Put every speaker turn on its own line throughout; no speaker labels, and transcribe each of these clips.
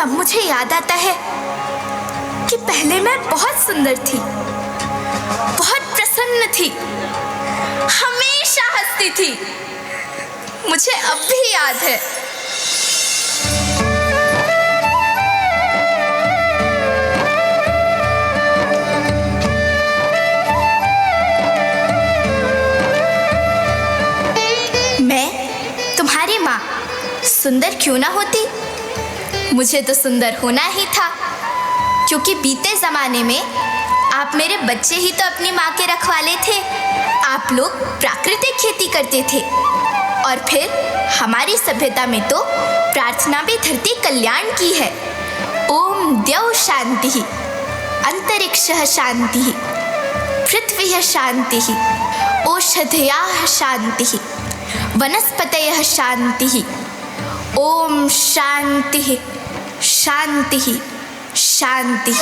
अब मुझे याद आता है कि पहले मैं बहुत सुंदर थी, बहुत प्रसन्न थी, हमेशा हंसती थी। मुझे अब भी याद है। मैं तुम्हारी माँ सुंदर क्यों ना होती, मुझे तो सुंदर होना ही था, क्योंकि बीते ज़माने में आप मेरे बच्चे ही तो अपनी माँ के रखवाले थे। आप लोग प्राकृतिक खेती करते थे और फिर हमारी सभ्यता में तो प्रार्थना भी धरती कल्याण की है। ओम द्यौ शांति, अंतरिक्षः शांति, पृथ्वी शांति, औषधयः शांति, वनस्पतयः शांति। ओम शांति शांति शांति।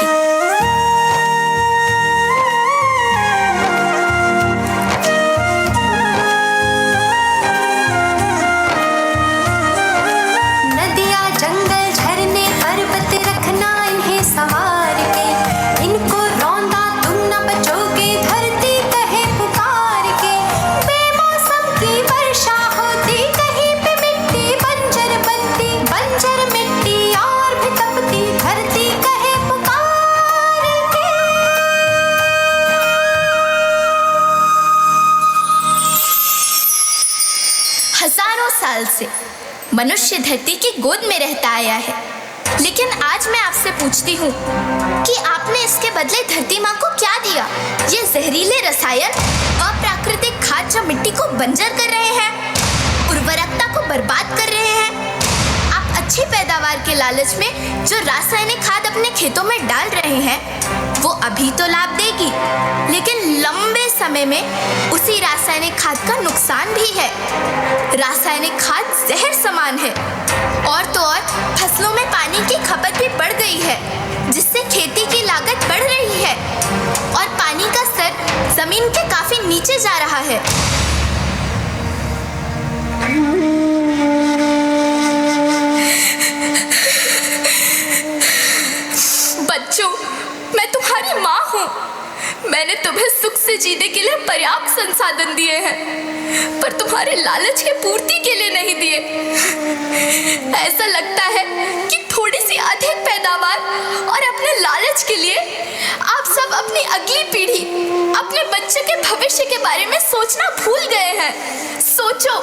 नदियाँ जंगल झरने पर्वत रखना इन्हें संवार के, इनको रौंदा तुम न बचोगे धरती कहे पुकार के। बेमौसम की वर्षा होती, कहीं पे मिट्टी बंजर बनती, बंजर मिट्टी और भी तपती, धरती कहे पुकार के।
हजारों साल से मनुष्य धरती की गोद में रहता आया है, लेकिन आज मैं आपसे पूछती हूँ कि आपने इसके बदले धरती माँ को क्या दिया? ये जहरीले रसायन, अप्राकृतिक खाद जो मिट्टी को बंजर कर रहे हैं, उर्वरकता को बर्बाद कर रहे हैं। आप अच्छी पैदावार के लालच में जो रासायनिक खाद अपने खेतों में डाल रहे हैं, वो अभी तो लाभ देगी, लेकिन लंबे समय में उसी रासायनिक खाद का नुकसान भी है। रासायनिक खाद जहर समान है, और तो और फसलों में पानी की खपत भी बढ़ गई है, जिससे खेती की लागत बढ़ रही है और पानी का स्तर जमीन के काफी नीचे जा रहा है। बच्चों, मैं तुम्हारी माँ हूँ। मैंने तुम्हें सुख से जीने के लिए पर्याप्त संसाधन दिए हैं, पर तुम्हारे लालच की पूर्ति के लिए नहीं दिए। ऐसा लगता है कि थोड़ी सी अधिक पैदावार और अपने लालच के लिए आप सब अपनी अगली पीढ़ी, अपने बच्चे के भविष्य के बारे में सोचना भूल गए हैं। सोचो,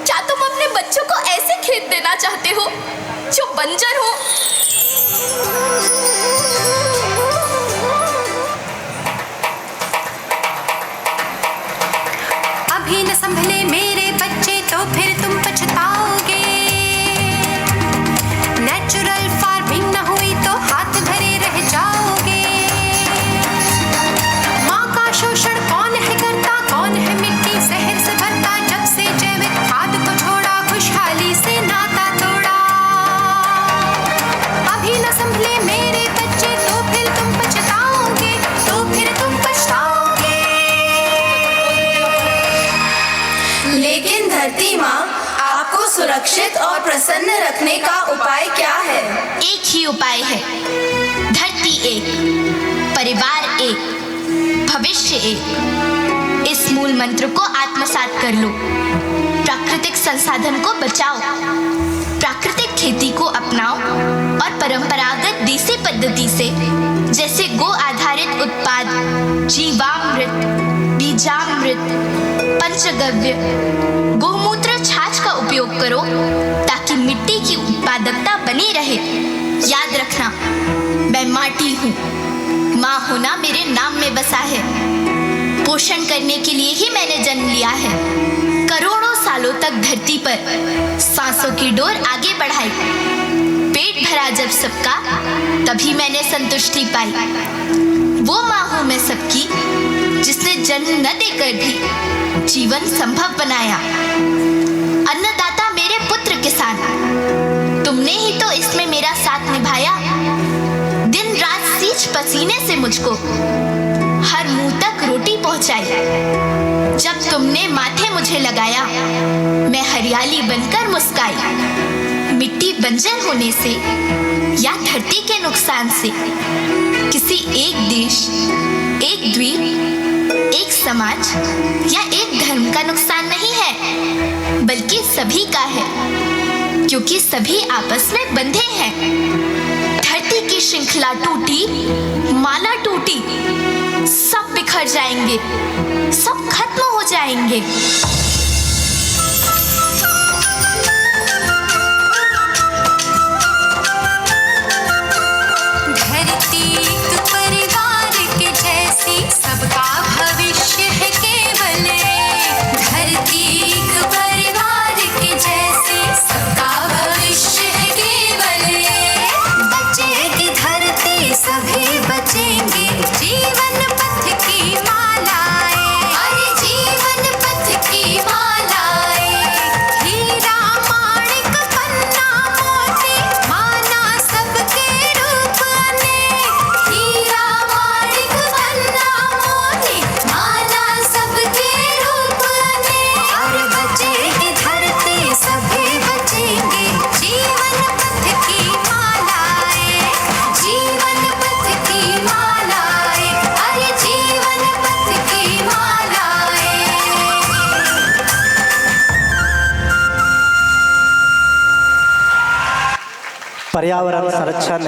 क्या तुम अपने बच्चों को ऐसे खेत देना चाहते हो जो बंजर हो?
अभी न संभले मेरे बच्चे तो फिर तुम पछताओगे। नेचुरल फार्मिंग न हुई तो हाथ धरे रह जाओगे। माँ का शोषण कौन है करता, कौन है मिट्टी जहर से भरता, जब से जैविक खाद को छोड़ा खुशहाली से नाता तोड़ा। अभी न संभले मेरे बच्चे तो फिर तुम पछताओगे, तो फिर तुम पछताओगे।
लेकिन धरती माँ, आपको सुरक्षित और प्रसन्न रखने का उपाय क्या है? एक ही उपाय है, धरती एक, परिवार एक, भविष्य एक। इस मूल मंत्र को आत्मसात कर लो। प्राकृतिक संसाधन को बचाओ, प्राकृतिक खेती को अपनाओ और परंपरागत देसी पद्धति से, जैसे गो आधारित उत्पाद, जीवामृत, बीजामृत, पंचगव्य, गोमूत्र, छाछ का उपयोग करो, ताकि मिट्टी की उत्पादकता बनी रहे। याद रखना, मैं माटी हूँ, माँ होना मेरे नाम में बसा है। पोषण करने के लिए ही मैंने जन्म लिया है। करोड़ों सालों तक धरती पर सांसों की डोर आगे बढ़ाई। पेट भरा जब सबका, तभी मैंने संतुष्टि पाई। वो माँ हूँ मैं सबकी, जिसने जन्म न देकर भी जीवन संभव बनाया। अन्नदाता मेरे पुत्र किसान, तुमने ही तो इसमें मेरा साथ निभाया। दिन रात सींच पसीने से मुझको हर मुंह तक रोटी पहुंचाई। जब तुमने माथे मुझे लगाया, मैं हरियाली बनकर मुस्काई। मिट्टी बंजर होने से या धरती के नुकसान से किसी एक देश, एक द्वीप, एक समाज या एक धर्म का नुकसान नहीं है, बल्कि सभी का है, क्योंकि सभी आपस में बंधे हैं। धरती की श्रृंखला टूटी, माला टूटी, सब बिखर जाएंगे, सब खत्म हो जाएंगे।
धरती एक परिवार के जैसी, सबका भविष्य है केवल। धरती एक परिवार के जैसी, सबका भविष्य है केवल। बचेगी धरती, सभी बचेंगे, जीवन पथ की मालाएं, अरे जीवन पथ की मालाएं। हीरा माणिक पन्ना मोती, माना सबके रूप अनेक। हीरा माणिक पन्ना मोती, माना सबके रूप अनेक। और बचेगी धरती, सभी बचेंगे, जीवन पथ की मालाएं, जीवन पथ की मालाएं, अरे जीवन पथ की मालाएं।
पर्यावरण संरक्षण